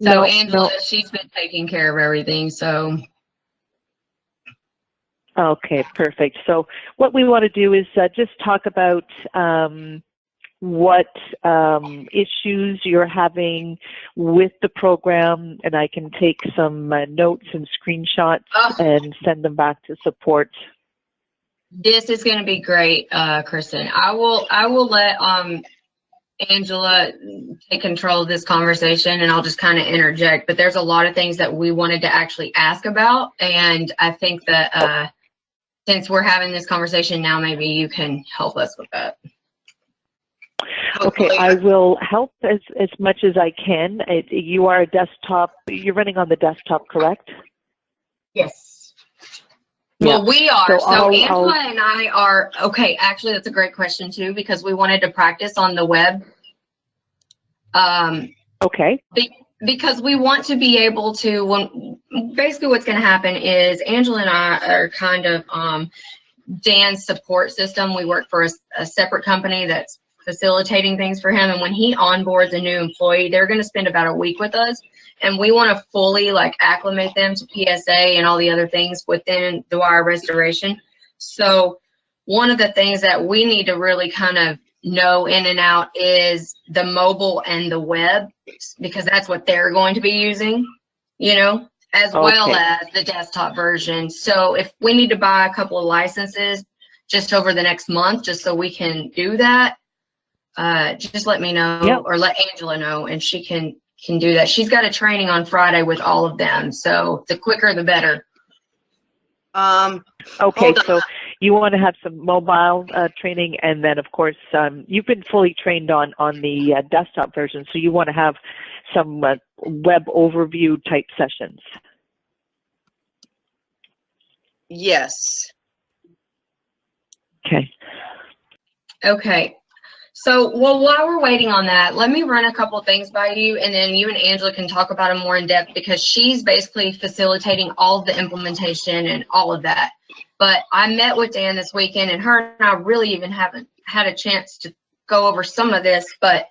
So No, Angela, no. she's been taking care of everything. So Okay, perfect. So what we want to do is just talk about what issues you're having with the program, and I can take some notes and screenshots and send them back to support. this is going to be great, Kristen. I will let Angela take control of this conversation, and I'll just kind of interject. But there's a lot of things that we wanted to actually ask about, and I think that since we're having this conversation now, maybe you can help us with that. Okay, I will help as much as I can. You are a desktop, you're running on the desktop, correct? Yes. Well, yeah. we are. So Angela I'll, and I are, okay, actually that's a great question too, because we wanted to practice on the web. Okay. Because we want to be able to, basically what's going to happen is Angela and I are kind of Dan's support system. We work for a separate company that's facilitating things for him. And when he onboards a new employee, they're going to spend about a week with us. And we want to fully like acclimate them to PSA and all the other things within Dwyer Restoration. So one of the things that we need to really kind of know in and out is the mobile and the web, because that's what they're going to be using, you know, as well as the desktop version. So if we need to buy a couple of licenses just over the next month, just so we can do that, just let me know or let Angela know, and she can do that. She's got a training on Friday with all of them. So the quicker, the better. Okay, so you want to have some mobile training, and then of course you've been fully trained on the desktop version, so you want to have some web overview type sessions. Yes. Okay. Okay. So, well, while we're waiting on that, let me run a couple things by you, and then you and Angela can talk about them more in depth, because she's basically facilitating all of the implementation and all of that. But I met with Dan this weekend, and her and I really even haven't had a chance to go over some of this, but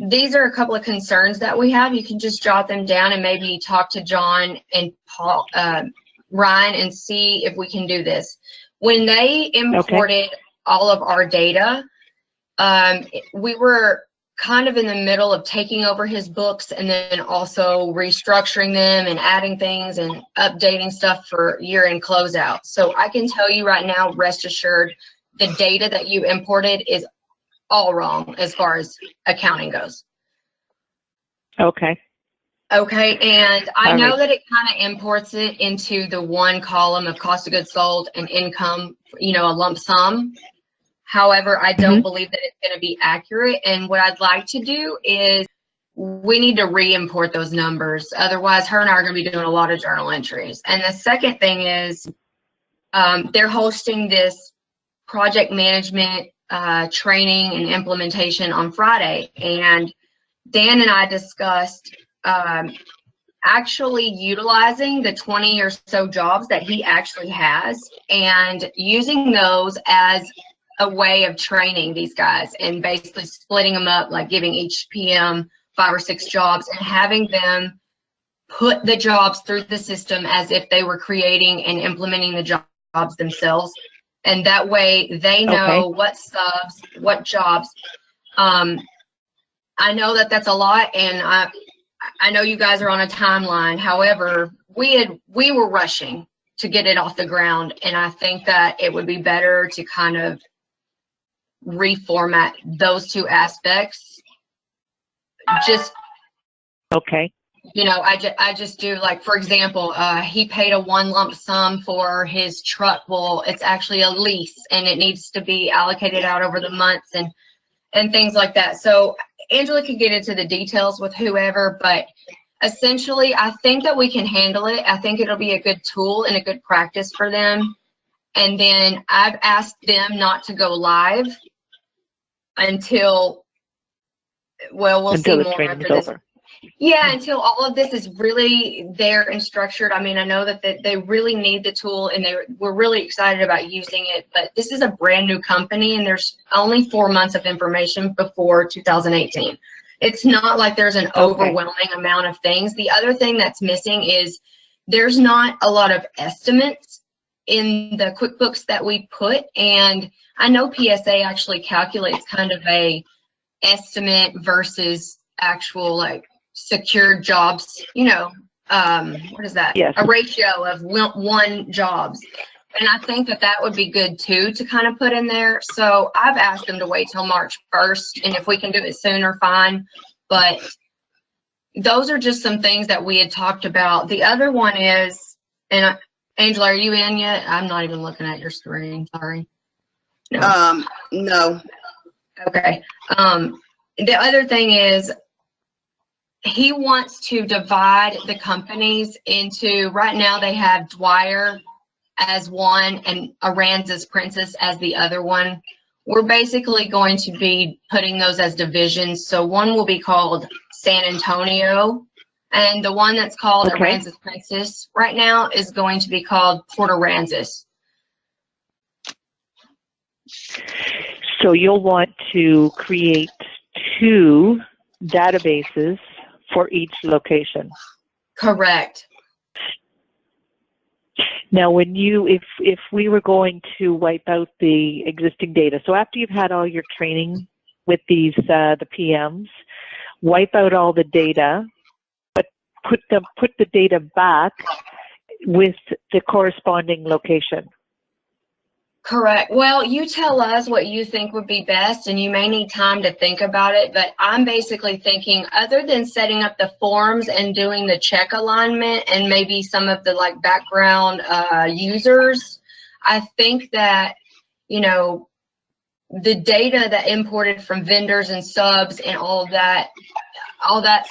these are a couple of concerns that we have. You can just jot them down and maybe talk to John and Paul, Ryan, and see if we can do this. When they imported all of our data, we were kind of in the middle of taking over his books and then also restructuring them and adding things and updating stuff for year-end closeout. So I can tell you right now, rest assured, the data that you imported is all wrong as far as accounting goes. Okay. Okay, and I know that it kind of imports it into the one column of cost of goods sold and income, you know, a lump sum. However, I don't believe that it's going to be accurate. And what I'd like to do is we need to re-import those numbers. Otherwise, her and I are going to be doing a lot of journal entries. And the second thing is they're hosting this project management training and implementation on Friday. And Dan and I discussed actually utilizing the 20 or so jobs that he actually has and using those as a way of training these guys and basically splitting them up, like giving each PM 5 or 6 jobs and having them put the jobs through the system as if they were creating and implementing the jobs themselves. And that way they know what subs, what jobs. I know that that's a lot, and I know you guys are on a timeline. However, we were rushing to get it off the ground, and I think that it would be better to kind of reformat those two aspects. Just you know, I just do, like, for example, he paid a one lump sum for his truck. Well, it's actually a lease, and it needs to be allocated out over the months and things like that. So Angela could get into the details with whoever, but essentially I think that we can handle it. I think it'll be a good tool and a good practice for them. And then I've asked them not to go live until, well, we'll see more after this. Yeah, until all of this is really there and structured. I mean, I know that they really need the tool, and we're really excited about using it, but this is a brand new company, and there's only 4 months of information before 2018. It's not like there's an Okay. overwhelming amount of things. The other thing that's missing is there's not a lot of estimates in the QuickBooks that we put. And I know PSA actually calculates kind of a estimate versus actual like secured jobs, you know, what is that? Yes. A ratio of one jobs. And I think that that would be good too to kind of put in there. So I've asked them to wait till March 1st, and if we can do it sooner, fine. But those are just some things that we had talked about. The other one is, and Angela, are you in yet? I'm not even looking at your screen. Sorry. No. No. Okay. The other thing is he wants to divide the companies into, right now they have Dwyer as one and Aransas Princess as the other one. We're basically going to be putting those as divisions. So one will be called San Antonio, and the one that's called Aransas Princess right now is going to be called Port Aransas. So you'll want to create 2 databases for each location. Correct. Now, when you, if we were going to wipe out the existing data, so after you've had all your training with these, the PMs, wipe out all the data, but put the data back with the corresponding location. Correct. Well, you tell us what you think would be best, and you may need time to think about it, but I'm basically thinking, other than setting up the forms and doing the check alignment and maybe some of the like background users, I think that, you know, the data that imported from vendors and subs and all that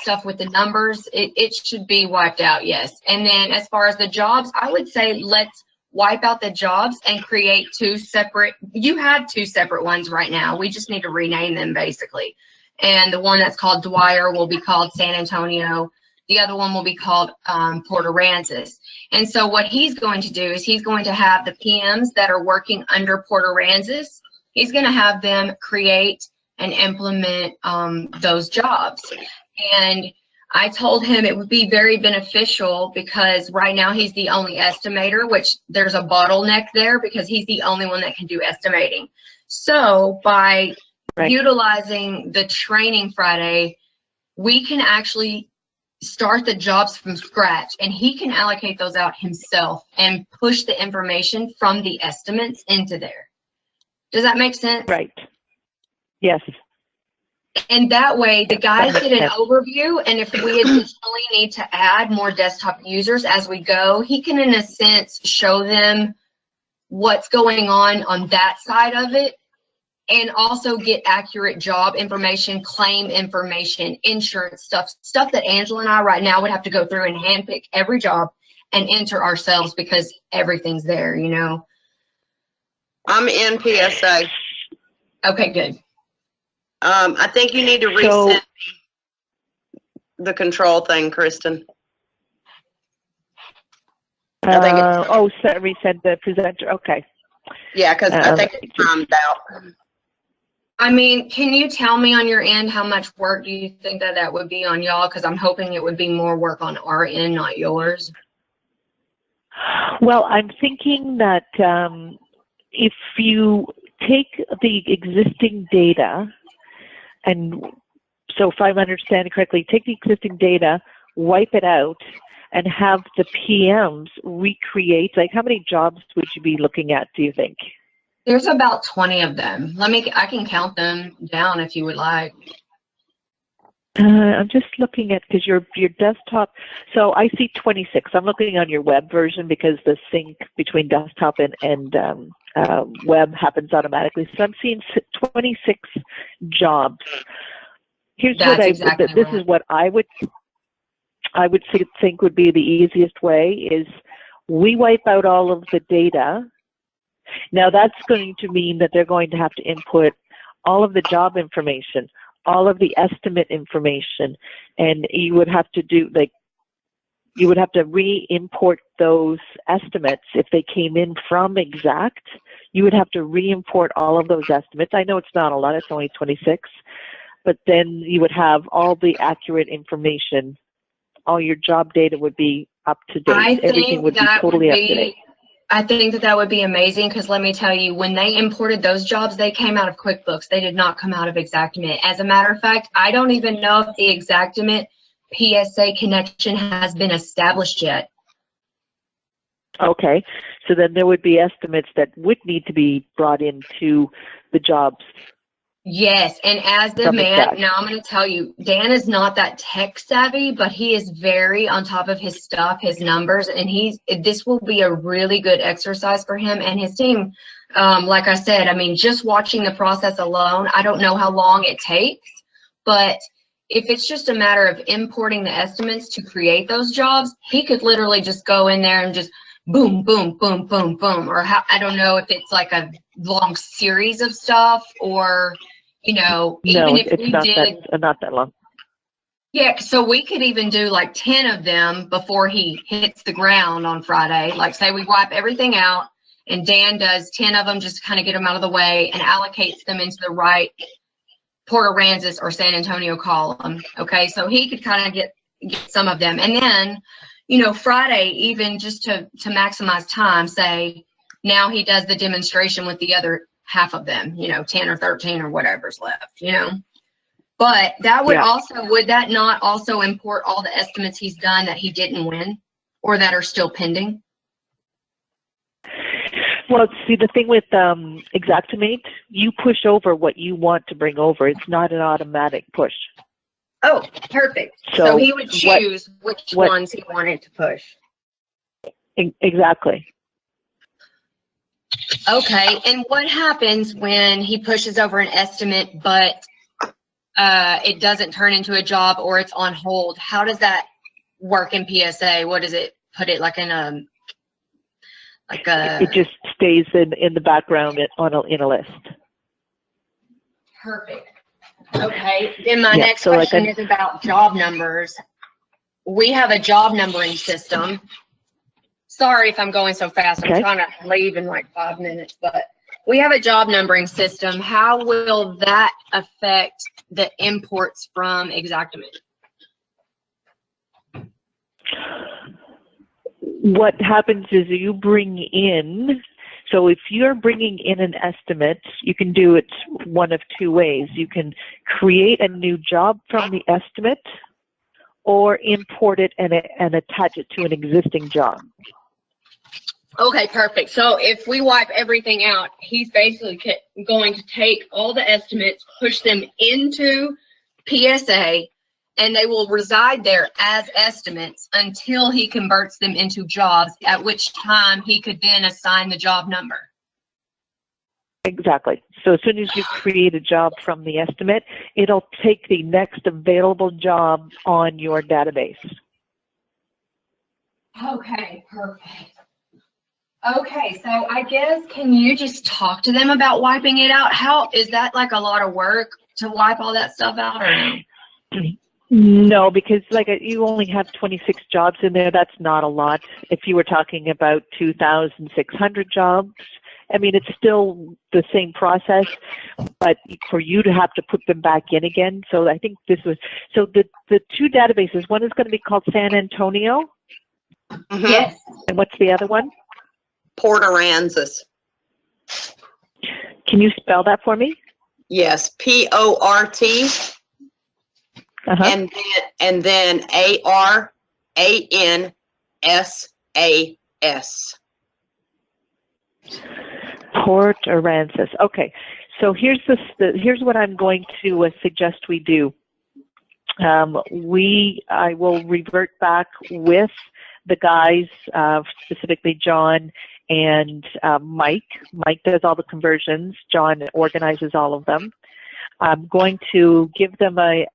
stuff with the numbers, it should be wiped out, yes. And then as far as the jobs, I would say let's wipe out the jobs and create 2 separate, you have 2 separate ones right now. We just need to rename them basically. And the one that's called Dwyer will be called San Antonio. The other one will be called Port Aransas. And so what he's going to do is he's going to have the PMs that are working under Port Aransas. He's going to have them create and implement those jobs. And I told him it would be very beneficial because right now he's the only estimator, which there's a bottleneck there because he's the only one that can do estimating. So by utilizing the training Friday, we can actually start the jobs from scratch, and he can allocate those out himself and push the information from the estimates into there. Does that make sense? Right. Yes. And that way, the guys get an overview, and if we additionally need to add more desktop users as we go, he can, in a sense, show them what's going on that side of it, and also get accurate job information, claim information, insurance stuff that Angela and I right now would have to go through and handpick every job and enter ourselves because everything's there, you know. I'm in PSA. Okay, good. I think you need to reset the control thing, Kristen. Reset the presenter. Okay. Yeah, because I think it's timed out. I mean, can you tell me on your end how much work do you think that would be on y'all? Because I'm hoping it would be more work on our end, not yours. Well, I'm thinking that if you take the existing data, and so if I'm understanding correctly, take the existing data, wipe it out, and have the PMs recreate, like how many jobs would you be looking at, do you think? There's about 20 of them. I can count them down if you would like. I'm just looking at, because your desktop, so I see 26. I'm looking on your web version because the sync between desktop and web happens automatically. So I'm seeing 26 jobs. Here's That's what exactly this right. is what I would think would be the easiest way is we wipe out all of the data. Now that's going to mean that they're going to have to input all of the job information, all of the estimate information, and you would have to do you would have to re-import those estimates if they came in from Exact. You would have to re-import all of those estimates. I know it's not a lot, it's only 26. but then you would have all the accurate information. All your job data would be up to date. Everything would be totally up to date. I think that would be amazing, because let me tell you, when they imported those jobs, they came out of QuickBooks. They did not come out of Xactimate. As a matter of fact, I don't even know if the Xactimate PSA connection has been established yet. Okay, so then there would be estimates that would need to be brought into the jobs. Yes, and as the man, now I'm going to tell you, Dan is not that tech savvy, but he is very on top of his stuff, his numbers, and this will be a really good exercise for him and his team. Like I said, I mean, just watching the process alone, I don't know how long it takes, but if it's just a matter of importing the estimates to create those jobs, he could literally just go in there and just boom, boom, boom, boom, boom, or I don't know if it's like a long series of stuff, or even if we did not that long. Yeah, so we could even do like 10 of them before he hits the ground on Friday. Like, say we wipe everything out and Dan does 10 of them just to kind of get them out of the way and allocates them into the right Port Aransas or San Antonio column. Okay, so he could kind of get some of them. And then, Friday, even just to maximize time, say now he does the demonstration with the other half of them, 10 or 13 or whatever's left, But that would would that not also import all the estimates he's done that he didn't win or that are still pending? Well, see, the thing with Xactimate, you push over what you want to bring over. It's not an automatic push. Oh, perfect. So he would choose which ones he wanted to push. Exactly. Okay, and what happens when he pushes over an estimate, but it doesn't turn into a job or it's on hold? How does that work in PSA? What does it put it like in a? It just stays in the background in a list. Perfect. Okay, then my next question is about job numbers. We have a job numbering system. Sorry if I'm going so fast. I'm trying to leave in like 5 minutes, but we have a job numbering system. How will that affect the imports from Xactimate? What happens is you bring in, so if you're bringing in an estimate, you can do it one of two ways. You can create a new job from the estimate or import it and attach it to an existing job. Okay, perfect. So if we wipe everything out, he's basically going to take all the estimates, push them into PSA, and they will reside there as estimates until he converts them into jobs, at which time he could then assign the job number. Exactly. So as soon as you create a job from the estimate, it'll take the next available job on your database. Okay, perfect. Okay, so I guess, can you just talk to them about wiping it out? How is that, like a lot of work to wipe all that stuff out, or no? No, because you only have 26 jobs in there. That's not a lot. If you were talking about 2,600 jobs, I mean, it's still the same process, but for you to have to put them back in again. So I think the two databases, one is going to be called San Antonio. Mm-hmm. Yes. And what's the other one? Port Aransas. Can you spell that for me? Yes, P-O-R-T. And then A-R-A-N-S-A-S. Port Aransas. Okay, so here's what I'm going to suggest we do. I will revert back with the guys, specifically John and Mike. Mike does all the conversions. John organizes all of them. I'm going to give them I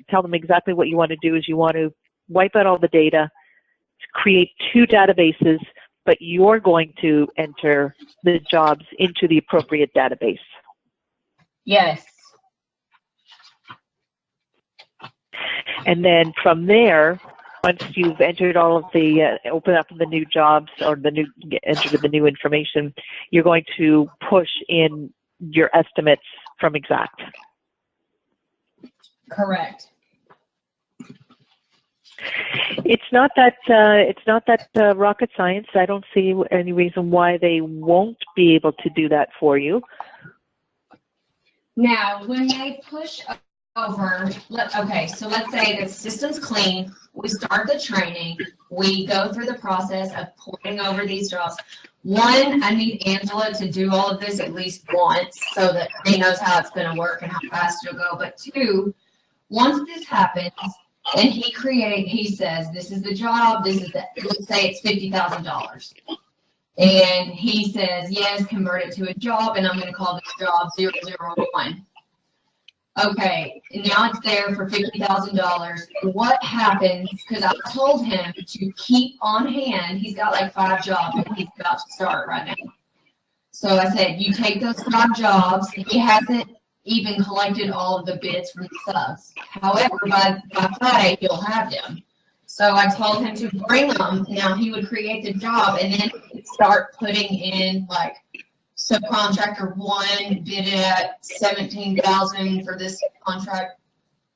tell them exactly what you want to do is you want to wipe out all the data, create two databases, but you're going to enter the jobs into the appropriate database. Yes. And then from there, once you've entered all of the, open up the new jobs or entered the new information, you're going to push in your estimates from Exact. Correct. It's not that rocket science. I don't see any reason why they won't be able to do that for you. Now, when they push over, okay, so let's say the system's clean, we start the training, we go through the process of pouring over these jobs. One, I need Angela to do all of this at least once so that he knows how it's going to work and how fast it'll go. But two, once this happens, and he says, this is the job, let's say it's $50,000. And he says, yes, convert it to a job, and I'm going to call this job 001. Okay, and now it's there for $50,000. What happens, because I told him to keep on hand, he's got like 5 jobs that he's about to start right now. So I said, you take those 5 jobs, he hasn't even collected all of the bids from the subs. However, by Friday, he'll have them. So I told him to bring them. Now he would create the job and then start putting in like subcontractor 1 bid it at $17,000 for this contract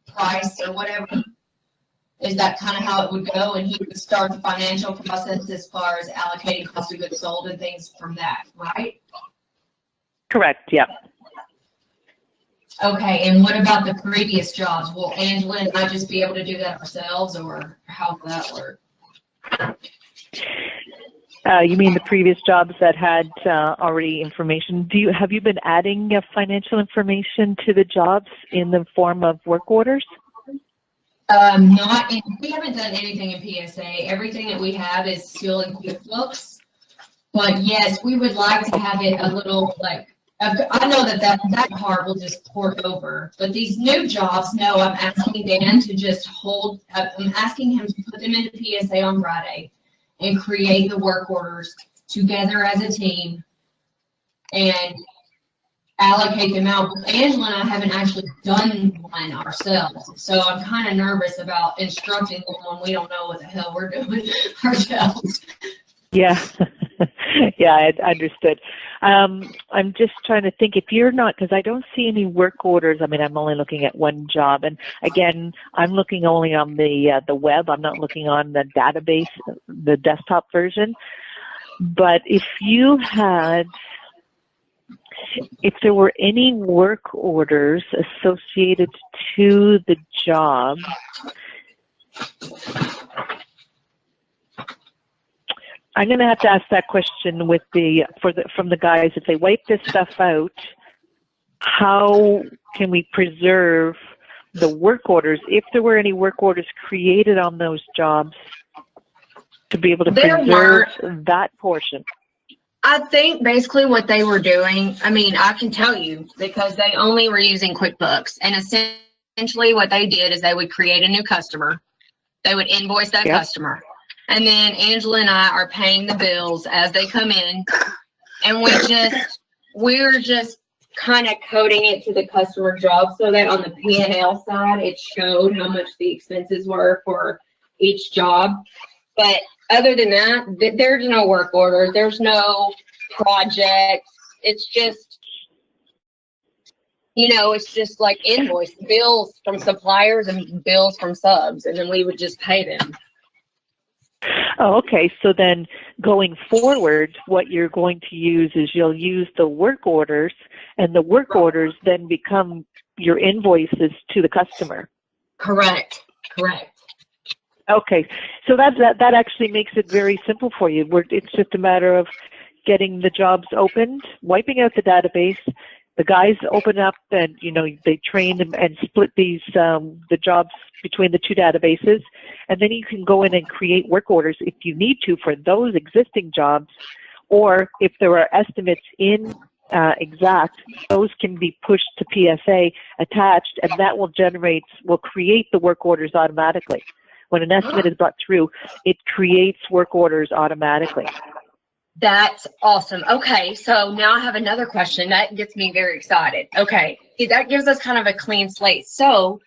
price or whatever. Is that kind of how it would go? And he would start the financial process as far as allocating cost of goods sold and things from that, right? Correct. Yeah. Okay, and what about the previous jobs? Will Angela and I just be able to do that ourselves, or how will that work? You mean the previous jobs that had already information? Have you been adding financial information to the jobs in the form of work orders? We haven't done anything in PSA. Everything that we have is still in QuickBooks. But yes, we would like to have it a little like, I know that part will just port over, but these new jobs, no, I'm asking Dan to just I'm asking him to put them into PSA on Friday and create the work orders together as a team and allocate them out. Angela and I haven't actually done one ourselves, so I'm kind of nervous about instructing them when we don't know what the hell we're doing ourselves. Yeah. Yeah, I understood. I'm just trying to think if you're not, because I don't see any work orders. I mean, I'm only looking at one job. And again, I'm looking only on the web. I'm not looking on the database, the desktop version. But if there were any work orders associated to the job, I'm going to have to ask that question from the guys. If they wipe this stuff out, how can we preserve the work orders, if there were any work orders created on those jobs, to be able to preserve that portion? I think basically what they were doing, I mean, I can tell you because they only were using QuickBooks, and essentially what they did is they would create a new customer. They would invoice that customer. And then Angela and I are paying the bills as they come in, and we're just kind of coding it to the customer job so that on the P&L side, it showed how much the expenses were for each job. But other than that, there's no work order. There's no projects. It's just, it's just like invoice bills from suppliers and bills from subs, and then we would just pay them. Oh, okay. So then going forward, what you're going to use is you'll use the work orders, and the work orders then become your invoices to the customer. Correct. Okay. So that actually makes it very simple for you. It's just a matter of getting the jobs opened, wiping out the database. The guys open up and, they train them and split the jobs between the 2 databases. And then you can go in and create work orders if you need to for those existing jobs, or if there are estimates in Exact, those can be pushed to PSA attached, and that will create the work orders automatically. When an estimate is brought through, it creates work orders automatically. That's awesome. Okay, so now I have another question. That gets me very excited. Okay, that gives us kind of a clean slate. So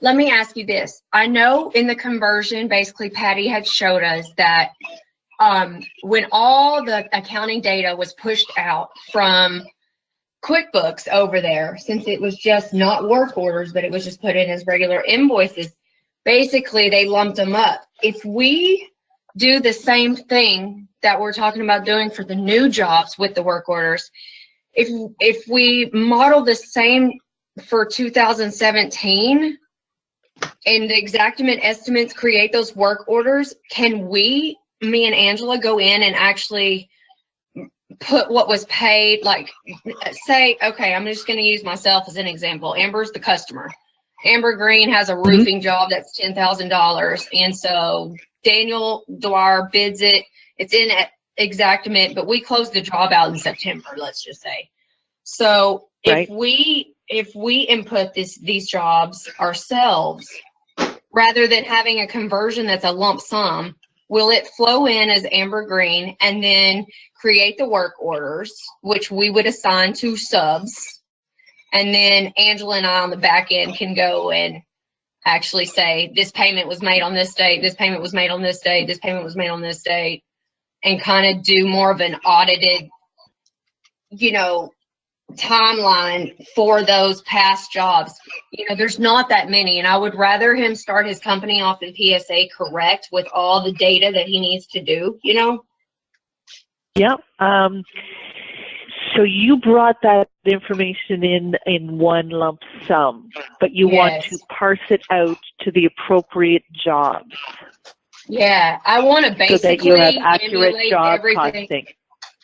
let me ask you this. I know in the conversion, basically Patty had showed us that when all the accounting data was pushed out from QuickBooks over there, since it was just not work orders, but it was just put in as regular invoices. Basically, they lumped them up. If we do the same thing that we're talking about doing for the new jobs with the work orders, if we model the same for 2017 and the exactament estimates create those work orders, can we, me and Angela, go in and actually put what was paid, like say, okay, I'm just going to use myself as an example. Amber's the customer. Amber Green has a roofing job that's $10,000. And so Daniel Dwyer bids it. It's in at exactament, but we closed the job out in September, let's just say. So if we input these jobs ourselves, rather than having a conversion that's a lump sum, will it flow in as Amber Green and then create the work orders, which we would assign to subs? And then Angela and I on the back end can go and actually say, this payment was made on this date, this payment was made on this date, this payment was made on this date, and kind of do more of an audited, timeline for those past jobs. There's not that many, and I would rather him start his company off in PSA correct with all the data that he needs to do, Yeah. So you brought that information in one lump sum, but you want to parse it out to the appropriate jobs. Yeah, I want to basically so that you have accurate job costing.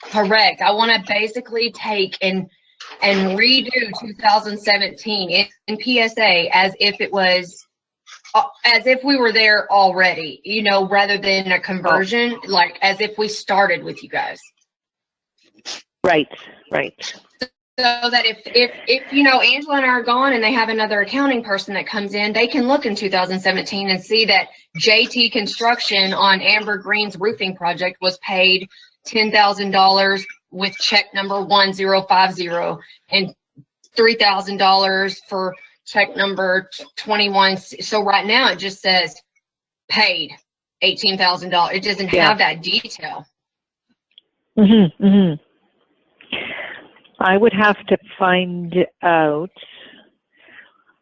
Correct. I want to basically take and redo 2017 in PSA as if we were there already, rather than a conversion, like as if we started with you guys. Right. So that if Angela and I are gone and they have another accounting person that comes in, they can look in 2017 and see that JT Construction on Amber Green's roofing project was paid $10,000 with check number 1050 and $3,000 for check number 21. So right now it just says paid $18,000. It doesn't have that detail. I would have to find out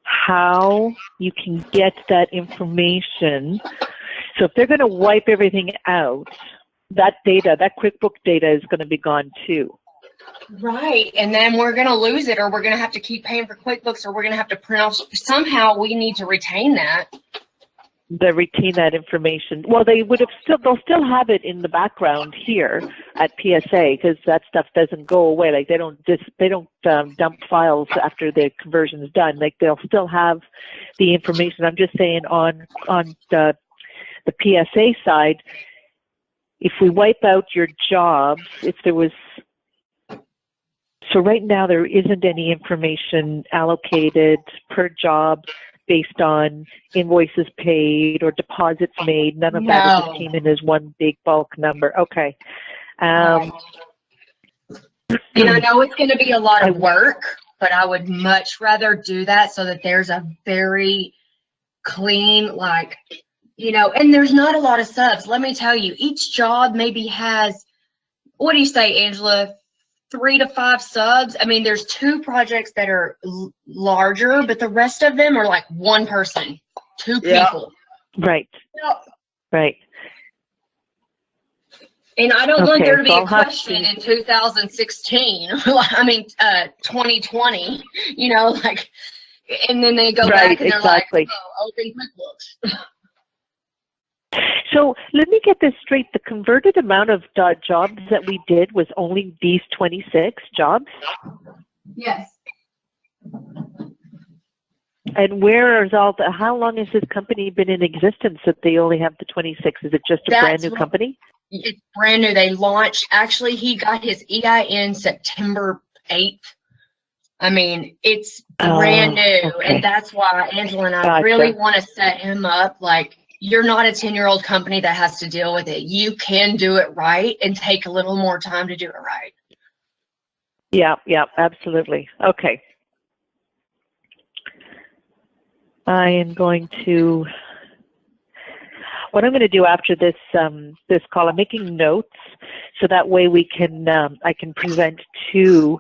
how you can get that information. So if they're going to wipe everything out, that data, that QuickBook data is going to be gone too. Right. And then we're going to lose it, or we're going to have to keep paying for QuickBooks, or we're going to have to print off. Somehow we need to retain that. They retain that information. Well, they'll still have it in the background here at PSA, because that stuff doesn't go away. Like they don't dump files after the conversion is done. Like they'll still have the information. I'm just saying on the PSA side, if we wipe out your jobs, so right now there isn't any information allocated per job based on invoices paid or deposits made. None of that just came in as one big bulk number. Okay. And I know it's going to be a lot of work, but I would much rather do that so that there's a very clean, and there's not a lot of subs. Let me tell you, each job maybe has, what do you say, Angela? 3 to 5 subs. I mean, there's 2 projects that are larger, but the rest of them are like one person, 2 people. Right. Right. And I don't want there to be a question in 2016. 2020. And then they go back and they're like, "Oh, open QuickBooks." So let me get this straight. The converted amount of jobs that we did was only these 26 jobs? Yes. And how long has this company been in existence that they only have the 26? Is it just a brand new company? It's brand new. They launched, actually, he got his EIN September 8th. I mean, it's brand new. Okay. And that's why Angela and I really want to set him up. Like, you're not a 10-year-old company that has to deal with it. You can do it right and take a little more time to do it right. Yeah, absolutely. Okay. I am going to, what I'm going to do after this this call, I'm making notes so that way we can I can present to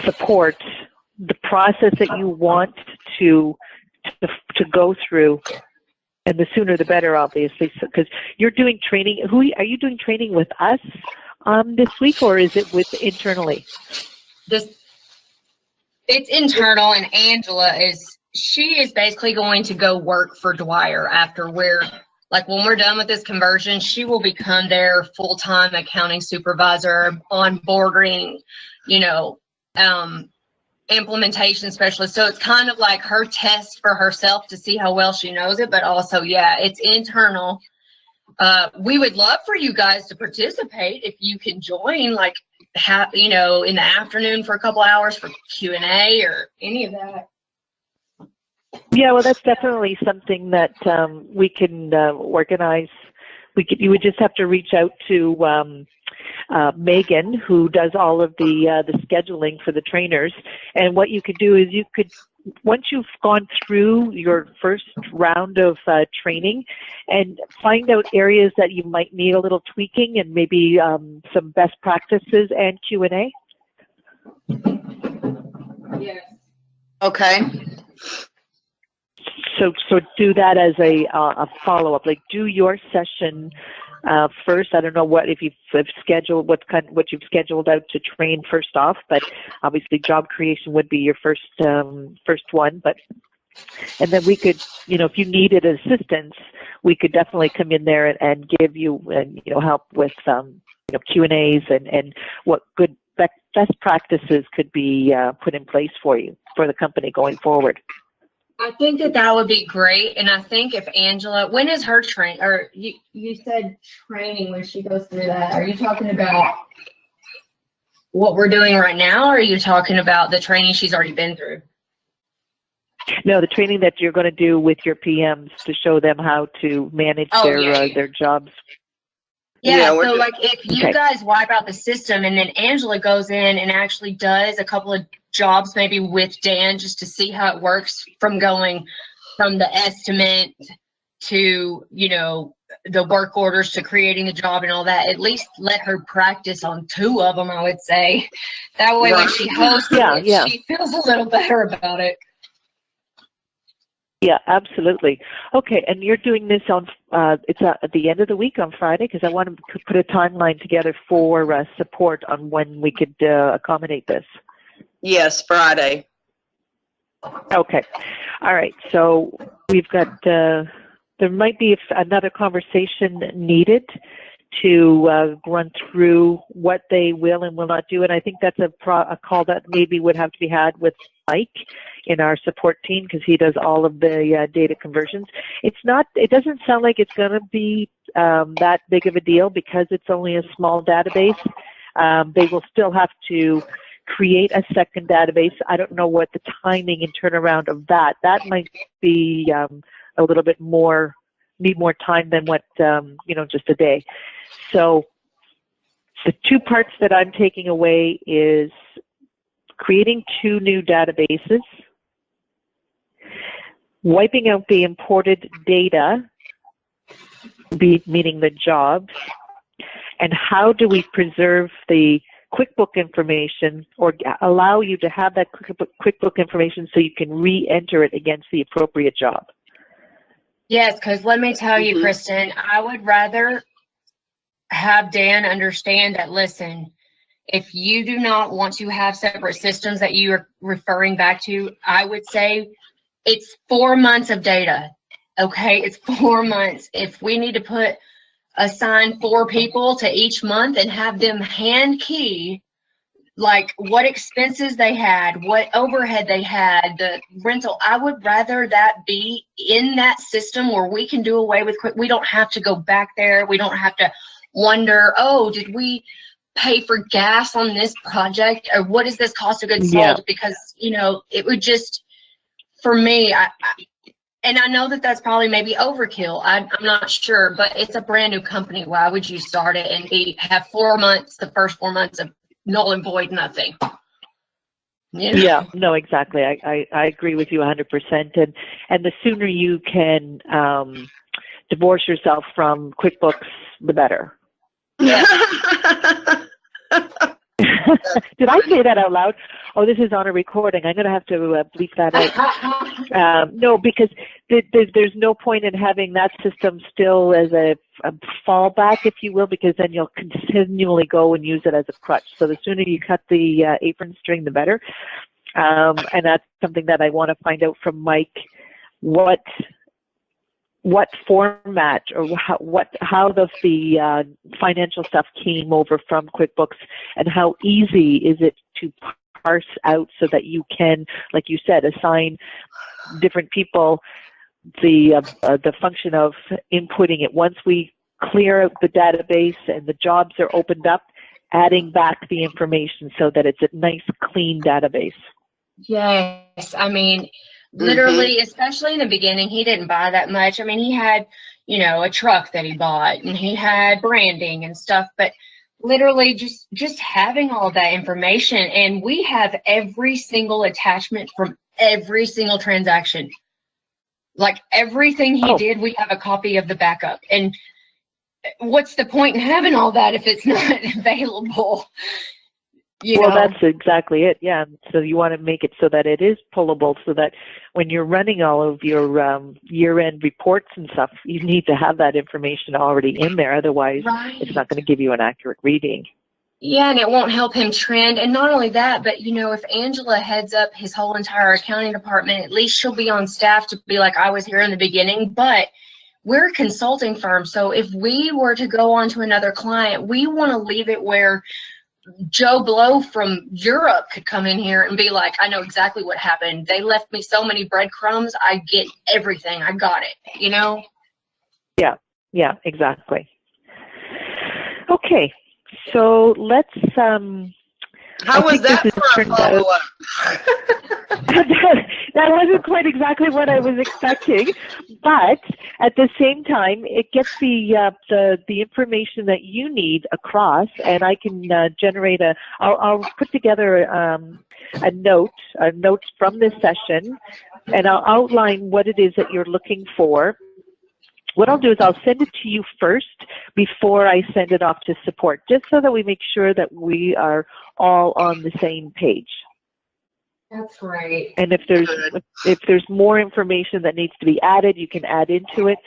support the process that you want to go through, and the sooner the better, obviously, because you're doing training. Are you doing training with us this week, or is it with internally? It's internal, and Angela she is basically going to go work for Dwyer after when we're done with this conversion. She will become their full-time accounting supervisor, onboarding, implementation specialist. So it's kind of like her test for herself to see how well she knows it, but also, yeah, it's internal. We would love for you guys to participate if you can join, in the afternoon for a couple hours for Q&A or any of that. Yeah, well, that's definitely something that we can organize. You would just have to reach out to Megan, who does all of the scheduling for the trainers. And what you could do is once you've gone through your first round of training, and find out areas that you might need a little tweaking and maybe some best practices and Q&A. Yes. Okay. So do that as a follow-up. Do your session first. I don't know what if you've scheduled what you've scheduled out to train first off, but obviously job creation would be your first one. And then we could, if you needed assistance, we could definitely come in there and give you help with Q&As and what good best practices could be put in place for you for the company going forward. I think that would be great, and I think if Angela, when is her training? Or you said training when she goes through that. Are you talking about what we're doing right now, or are you talking about the training she's already been through? No, the training that you're going to do with your PMs to show them how to manage their jobs. Yeah, so if you guys wipe out the system and then Angela goes in and actually does a couple of jobs maybe with Dan just to see how it works, from going from the estimate to, the work orders to creating the job and all that, at least let her practice on 2 of them, I would say. That way when she hosts she feels a little better about it. Yeah, absolutely. Okay, and you're doing this on, it's at the end of the week on Friday, because I want to put a timeline together for support on when we could accommodate this. Yes, Friday. Okay. All right. So we've got, there might be another conversation needed to run through what they will and will not do. And I think that's a call that maybe would have to be had with Mike in our support team, because he does all of the data conversions. It doesn't sound like it's going to be that big of a deal because it's only a small database. They will still have to create a second database. I don't know what the timing and turnaround of that. That might be a little bit more, need more time than what, just a day. So the 2 parts that I'm taking away is creating 2 new databases, wiping out the imported data, meaning the jobs, and how do we preserve the QuickBook information or allow you to have that QuickBook information so you can re-enter it against the appropriate job. Yes, because let me tell you, Kristen, I would rather have Dan understand that, listen, if you do not want to have separate systems that you are referring back to, I would say it's 4 months of data. Okay, it's 4 months. If we need to assign 4 people to each month and have them hand key what expenses they had, what overhead they had, the rental, I would rather that be in that system where we can do away with we don't have to go back there. We don't have to wonder, oh, did we pay for gas on this project, or what is this cost of goods sold? Because it would just, for me, and I know that that's probably maybe overkill. I'm not sure, but it's a brand new company. Why would you start it and have 4 months, the first 4 months of null and void, nothing? Yeah, no, exactly. I agree with you 100%. And the sooner you can divorce yourself from QuickBooks, the better. Yeah. Did I say that out loud? Oh, this is on a recording. I'm going to have to bleep that out. No, because there's no point in having that system still as a fallback, if you will, because then you'll continually go and use it as a crutch. So the sooner you cut the apron string, the better. And that's something that I want to find out from Mike, what format or how the financial stuff came over from QuickBooks, and how easy is it to parse out so that you can, like you said, assign different people the function of inputting it. Once we clear out the database and the jobs are opened up, adding back the information so that it's a nice, clean database. Yes, I mean, literally, especially in the beginning, he didn't buy that much. I mean, he had, you know, a truck that he bought, and he had branding and stuff, but literally just having all that information, and we have every single attachment from every single transaction. Like everything he did, we have a copy of the backup. And what's the point in having all that if it's not available? Well, that's exactly it. Yeah. So you want to make it so that it is pullable, so that when you're running all of your year-end reports and stuff, you need to have that information already in there. Otherwise, it's not going to give you an accurate reading. Yeah, and it won't help him trend. And not only that, but, you know, if Angela heads up his whole entire accounting department, at least she'll be on staff to be like, I was here in the beginning. But we're a consulting firm. So if we were to go on to another client, we want to leave it where Joe Blow from Europe could come in here and be like, I know exactly what happened. They left me so many breadcrumbs. I get everything. I got it, you know? Yeah, exactly. Okay, so let's, how was that for a follow-up? That wasn't quite exactly what I was expecting, but at the same time, it gets the information that you need across, and I can generate I'll put together a note from this session, and I'll outline what it is that you're looking for. What I'll do is I'll send it to you first before I send it off to support, just so that we make sure that we are all on the same page. That's right. And if there's more information that needs to be added, you can add into it,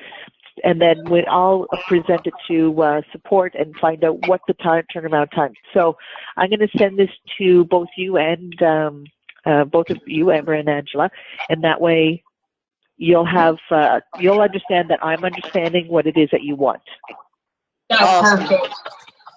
and then I'll present it to support and find out what the turnaround time. So I'm going to send this to both you and both of you, Amber and Angela, and that way you'll understand that I'm understanding what it is that you want. That's awesome. Perfect.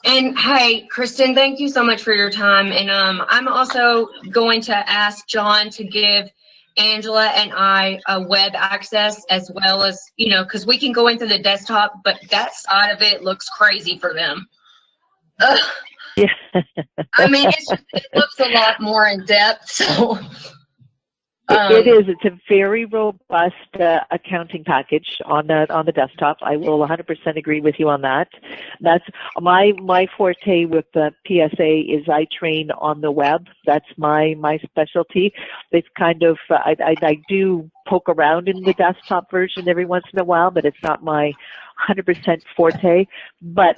And hey, Kristen, thank you so much for your time. And I'm also going to ask John to give Angela and I a web access, as well as, you know, because we can go into the desktop, but that side of it looks crazy for them. Yeah. I mean, it looks a lot more in depth. So it is. It's a very robust accounting package on the desktop. I will 100% agree with you on that. That's my forte with the PSA is I train on the web. That's my specialty. It's kind of I do poke around in the desktop version every once in a while, but it's not my 100% forte. But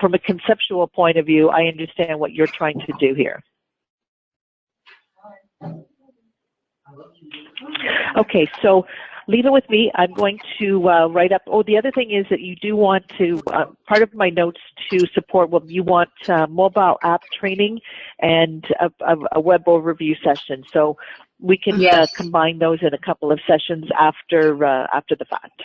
from a conceptual point of view, I understand what you're trying to do here. Okay, so leave it with me. I'm going to write up. Oh, the other thing is that you do want to, part of my notes to support, you want mobile app training and a web overview session. So we can combine those in a couple of sessions after the fact.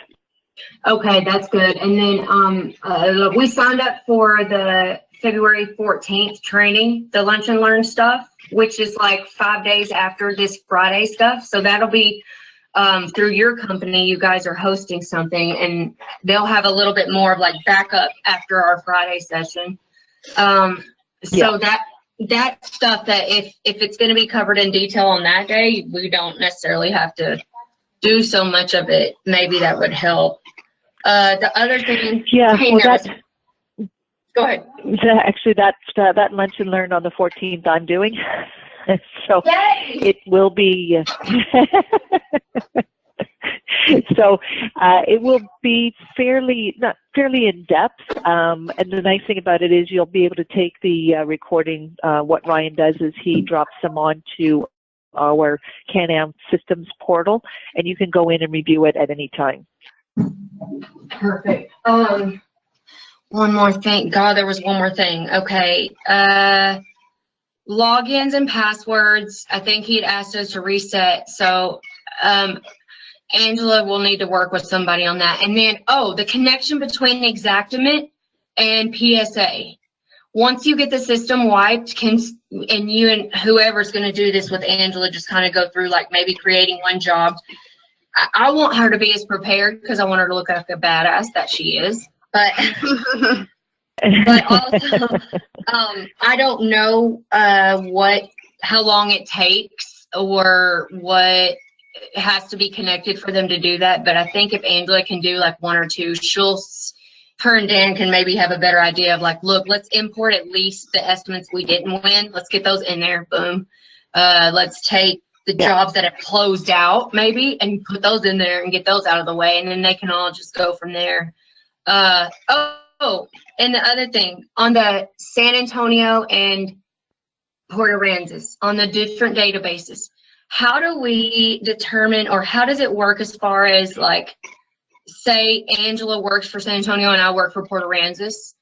Okay, that's good. And then we signed up for the February 14th training, the Lunch and Learn stuff, which is like 5 days after this Friday stuff. So that'll be through your company. You guys are hosting something, and they'll have a little bit more of like backup after our Friday session. So that stuff, that if it's going to be covered in detail on that day, we don't necessarily have to do so much of it. Maybe that would help. The other thing, go ahead. Actually, that Lunch and Learn on the 14th I'm doing. So Yay! it will be So it will be not fairly in depth, and the nice thing about it is you'll be able to take the recording. What Ryan does is he drops them onto our Can-Am systems portal, and you can go in and review it at any time. Perfect. One more thing. God, there was one more thing. Okay. Logins and passwords. I think he'd asked us to reset. So, Angela will need to work with somebody on that. And then, the connection between Xactimate and PSA. Once you get the system wiped, and you and whoever's going to do this with Angela just kind of go through like maybe creating one job. I want her to be as prepared because I want her to look like a badass that she is. But but also, I don't know how long it takes or what has to be connected for them to do that. But I think if Angela can do like one or two, her and Dan can maybe have a better idea of like, look, let's import at least the estimates we didn't win. Let's get those in there. Boom. Let's take the jobs that have closed out maybe and put those in there and get those out of the way. And then they can all just go from there. And the other thing on the San Antonio and Port Aransas on the different databases, how do we determine, or how does it work as far as like, say Angela works for San Antonio and I work for Port Aransas.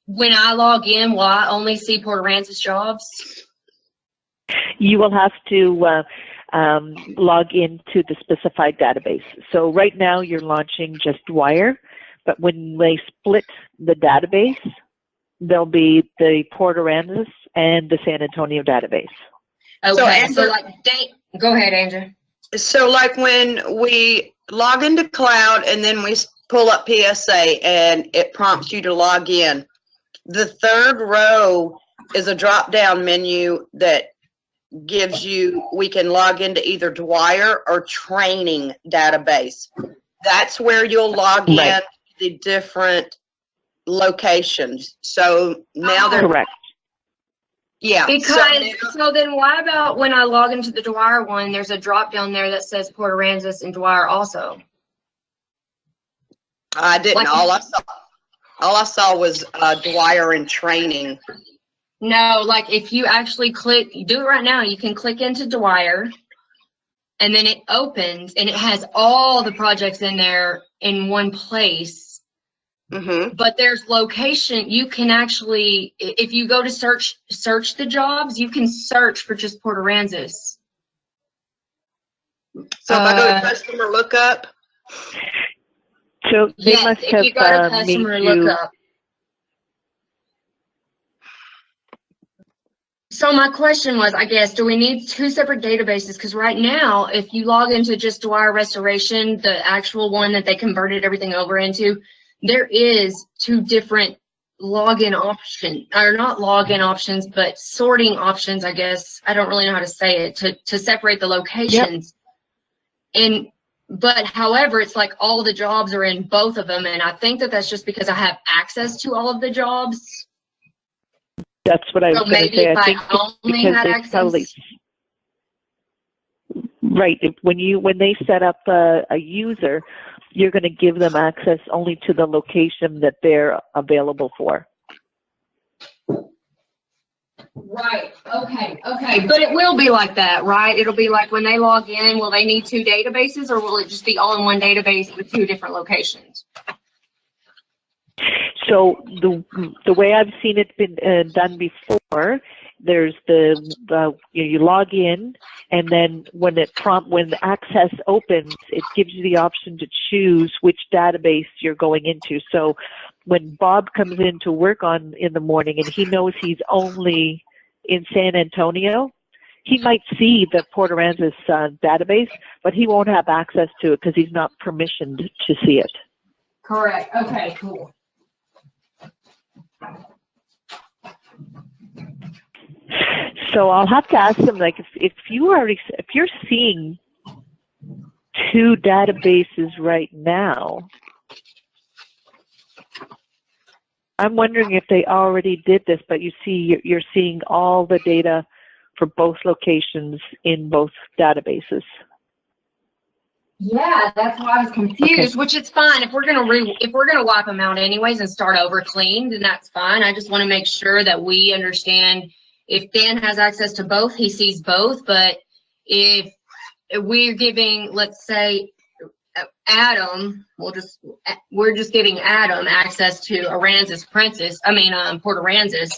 When I log in, will I only see Port Aransas jobs? You will have to log into the specified database. So right now you're launching just Dwyer, but when they split the database, there'll be the Port Aransas and the San Antonio database. Okay, go ahead, Andrew. So like when we log into Cloud and then we pull up PSA and it prompts you to log in, the third row is a drop-down menu that gives you, we can log into either Dwyer or Training database. That's where you'll log in to the different locations. So now they're correct. Yeah. Because so then why about when I log into the Dwyer one, there's a drop down there that says Port Aransas and Dwyer also? I didn't. Like, all I saw was Dwyer and Training. No, like if you actually do it right now, you can click into Dwyer and then it opens and it has all the projects in there in one place. Mm-hmm. But there's location. You can actually, if you go to search the jobs, you can search for just Port Aransas. So if I go to customer lookup. So they yes, must if have you go to customer lookup. So my question was, I guess, do we need two separate databases? Because right now, if you log into just Dwyer Restoration, the actual one that they converted everything over into, there is two different login options, or not login options, but sorting options, I guess. I don't really know how to say it, to separate the locations. Yep. But however, it's like all the jobs are in both of them, and I think that's just because I have access to all of the jobs. That's what I was going to say. I think only had access. Probably, right. When they set up a user, you're going to give them access only to the location that they're available for. Right. Okay. But it will be like that, right? It'll be like when they log in, will they need two databases, or will it just be all in one database with two different locations? So the way I've seen it been done before, there's you log in, and then when the access opens, it gives you the option to choose which database you're going into. So when Bob comes in to work in the morning and he knows he's only in San Antonio, he might see the Port Aransas database, but he won't have access to it because he's not permissioned to see it. Correct. Okay, cool. So I'll have to ask them, like, if you're seeing two databases right now, I'm wondering if they already did this, but you're seeing all the data for both locations in both databases. Yeah, that's why I was confused, Okay. which is fine. If we're gonna wipe them out anyways and start over clean, then that's fine. I just want to make sure that we understand if Dan has access to both, he sees both. But if we're giving, let's say, Adam, we're just giving Adam access to Aransas Princess, Port Aransas,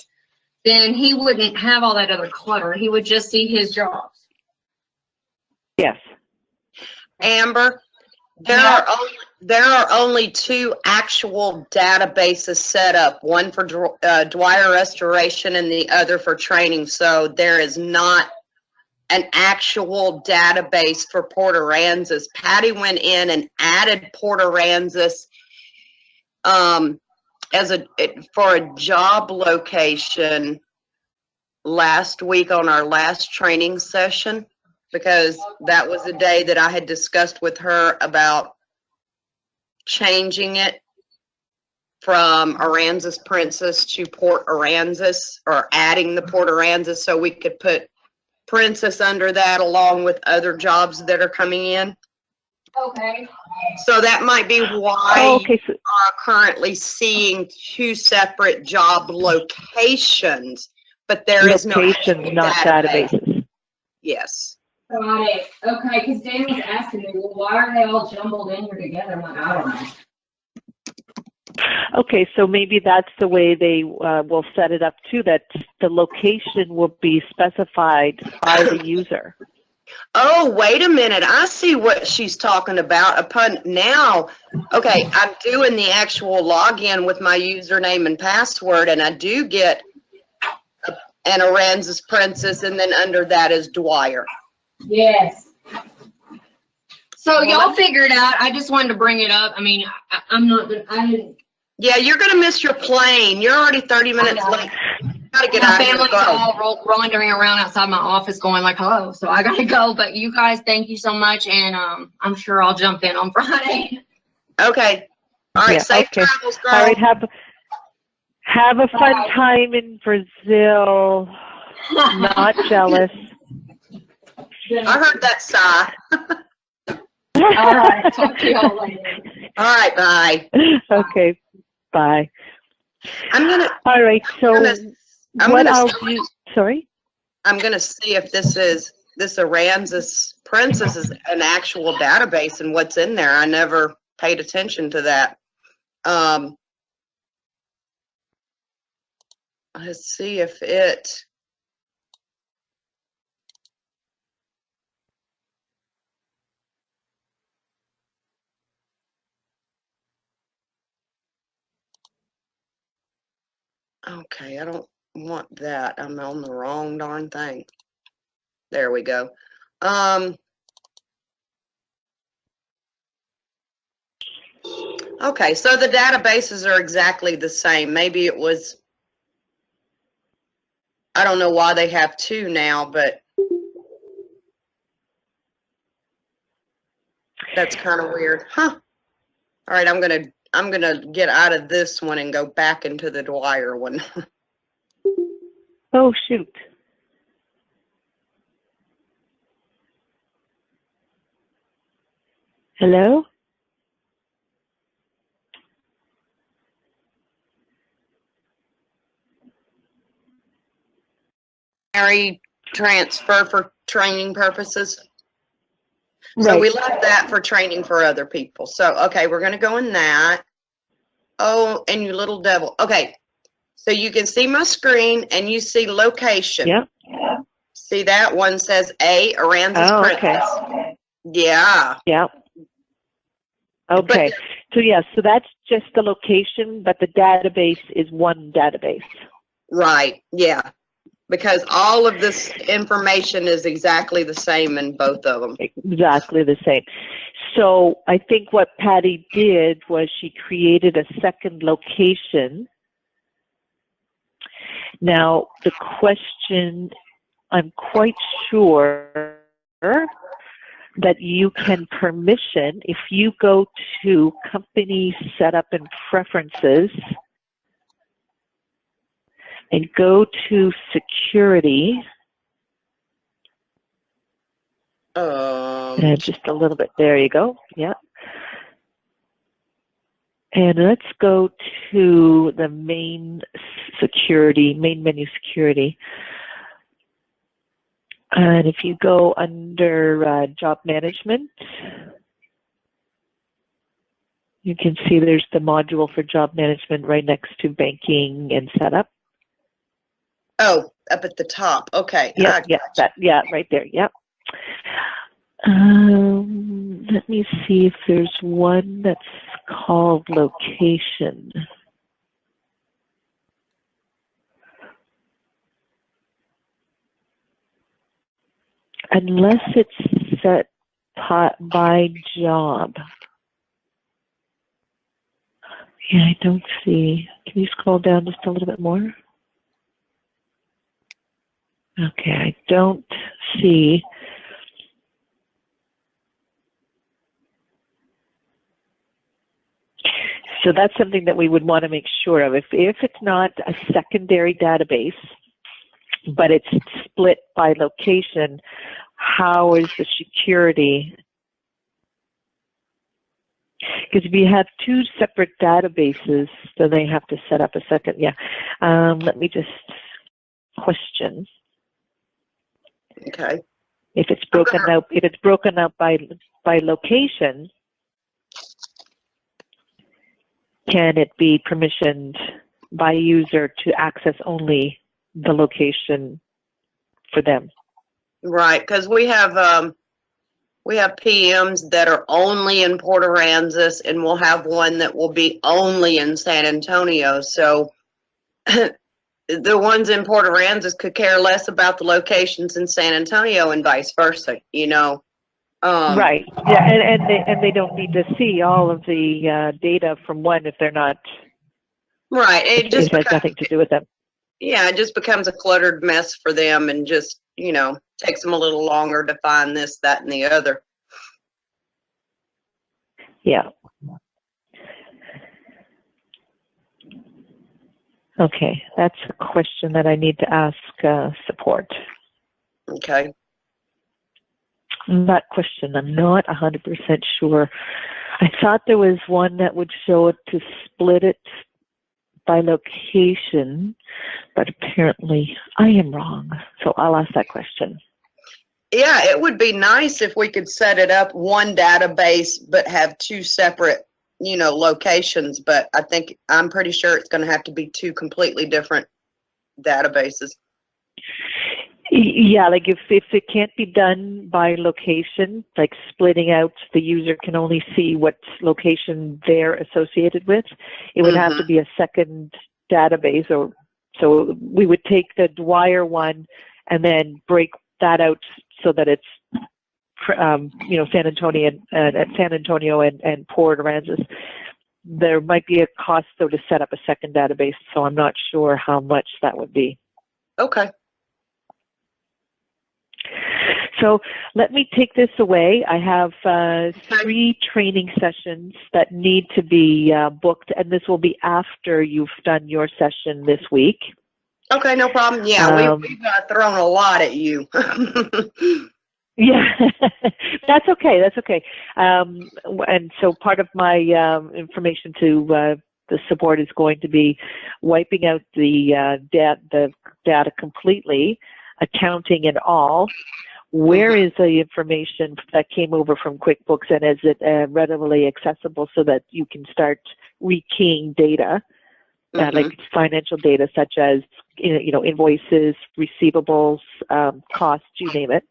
then he wouldn't have all that other clutter. He would just see his jobs. Yes. Amber, there are only two actual databases set up, one for Dwyer Restoration and the other for Training. So there is not an actual database for Port Aransas. Patty went in and added Port Aransas for a job location last week on our last training session, because that was the day that I had discussed with her about changing it from Aransas Princess to Port Aransas, or adding the Port Aransas so we could put Princess under that along with other jobs that are coming in. Okay. So that might be why you are currently seeing two separate job locations, but there is no locations, not databases. Yes. Got it. Okay, because Dan was asking me, well, why are they all jumbled in here together? I'm like, I don't know. Okay, so maybe that's the way they will set it up too, that the location will be specified by the user. Oh, wait a minute. I see what she's talking about. Okay, I'm doing the actual login with my username and password, and I do get an Aransas Princess, and then under that is Dwyer. Yes. So y'all figure it out. I just wanted to bring it up. I mean, I didn't. Yeah, you're going to miss your plane. You're already 30 minutes late. Got to get out of here. My family's all wandering around outside my office going like, hello. So I got to go. But you guys, thank you so much. And I'm sure I'll jump in on Friday. Okay. All right. Safe travels, girl. All right. Have a fun time in Brazil. Not jealous. I heard that sigh. All right. Talk to y'all later. All right. Bye. Okay. Bye. All right. So sorry? I'm going to see if this Aransas Princess is an actual database and what's in there. I never paid attention to that. Let's see if it. Okay, I don't want that. I'm on the wrong darn thing. There we go. Okay, so the databases are exactly the same. Maybe it was, I don't know why they have two now, but that's kind of weird. Huh. All right, I'm gonna get out of this one and go back into the Dwyer one. Oh, shoot. Hello? Transfer for training purposes. Right. So we left that for training for other people. So, okay, we're going to go in that. Oh, and you little devil. Okay, so you can see my screen and you see location. Yep. See that one says Aransas Princess. Okay. Yeah. Yep. Okay. So that's just the location, but the database is one database. Right. Yeah. Because all of this information is exactly the same in both of them. Exactly the same. So I think what Patty did was she created a second location. Now, the question, I'm quite sure that you can permission, if you go to Company Setup and Preferences, and go to Security. And just a little bit. There you go. Yeah. And let's go to the main menu security. And if you go under job management, you can see there's the module for job management right next to banking and setup. Oh, up at the top. Okay. Yeah, right there. Yeah. Let me see if there's one that's called location. Unless it's set by job. Yeah, I don't see. Can you scroll down just a little bit more? Okay, I don't see. So that's something that we would want to make sure of. If it's not a secondary database, but it's split by location, how is the security? Because if you have two separate databases, then they have to set up a second. Yeah. Let me just question. Okay. If it's broken out by location, can it be permissioned by user to access only the location for them? Right, because we have PMs that are only in Port Aransas, and we'll have one that will be only in San Antonio. So the ones in Port Aransas could care less about the locations in San Antonio, and vice versa. You know. Right. Yeah, and they don't need to see all of the data from one if they're not. Right. It has nothing to do with them. Yeah, it just becomes a cluttered mess for them, and just takes them a little longer to find this, that, and the other. Yeah. Okay, that's a question that I need to ask support. Okay. That question, I'm not 100% sure. I thought there was one that would show it to split it by location, but apparently I am wrong. So I'll ask that question. Yeah, it would be nice if we could set it up one database, but have two separate, locations. But I'm pretty sure it's going to have to be two completely different databases. Yeah, like if it can't be done by location, like splitting out, the user can only see what location they're associated with, it would have to be a second database. Or so we would take the Dwyer one and then break that out so that it's San Antonio and Port Aransas. There might be a cost though to set up a second database, so I'm not sure how much that would be. Okay. So let me take this away. I have 3 training sessions that need to be booked, and this will be after you've done your session this week. Okay, no problem. Yeah, we've thrown a lot at you. Yeah, that's okay. That's okay. And so part of my information to the support is going to be wiping out the data completely, accounting and all. Where is the information that came over from QuickBooks, and is it readily accessible so that you can start rekeying data, like financial data such as invoices, receivables, costs, you name it.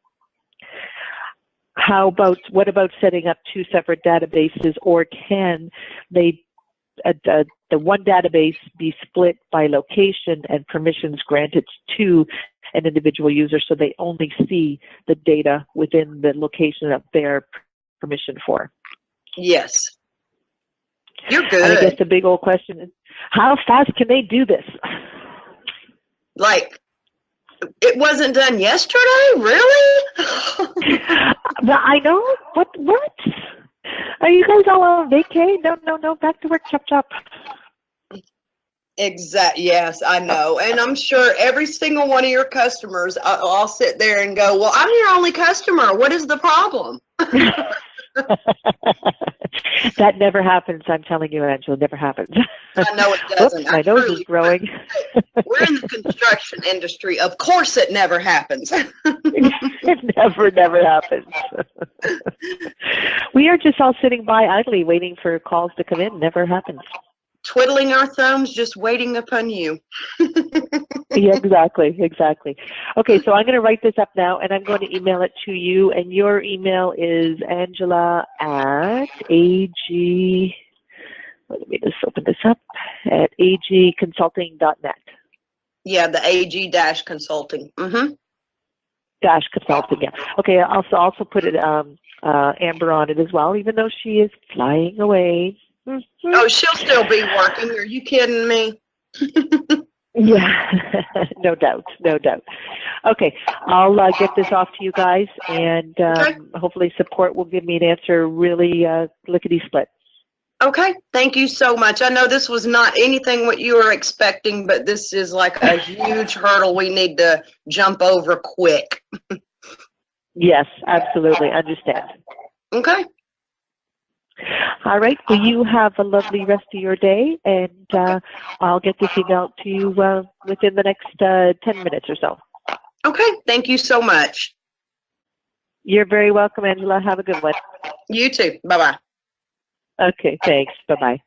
What about setting up 2 separate databases, or can they the one database be split by location and permissions granted to an individual user so they only see the data within the location that they're permissioned for? Yes. You're good. And I guess the big old question is, how fast can they do this? Like, it wasn't done yesterday? Really? I know. What? Are you guys all on vacay? No. Back to work. Chop. Yes, I know. And I'm sure every single one of your customers, I'll sit there and go, well, I'm your only customer. What is the problem? That never happens. I'm telling you, Angela, it never happens. I know it doesn't. Oops, my nose is growing. We're in the construction industry. Of course it never happens. It never happens. We are just all sitting by idly waiting for calls to come in. Never happens. Twiddling our thumbs, just waiting upon you. Yeah, exactly. Okay, so I'm going to write this up now, and I'm going to email it to you, and your email is Angela@AG, let me just open this up, at agconsulting.net. Yeah, the AG-consulting. Mm-hmm. Consulting, yeah. Okay, I'll also put it, Amber on it as well, even though she is flying away. Mm-hmm. Oh, she'll still be working. Are you kidding me? Yeah, no doubt. Okay, I'll get this off to you guys, and hopefully support will give me an answer really lickety-split. Okay, thank you so much. I know this was not anything what you were expecting, but this is like a huge hurdle we need to jump over quick. Yes, absolutely. Understand. Okay. All right. Well, you have a lovely rest of your day, and I'll get this email to you within the next 10 minutes or so. Okay. Thank you so much. You're very welcome, Angela. Have a good one. You too. Bye-bye. Okay. Thanks. Bye-bye.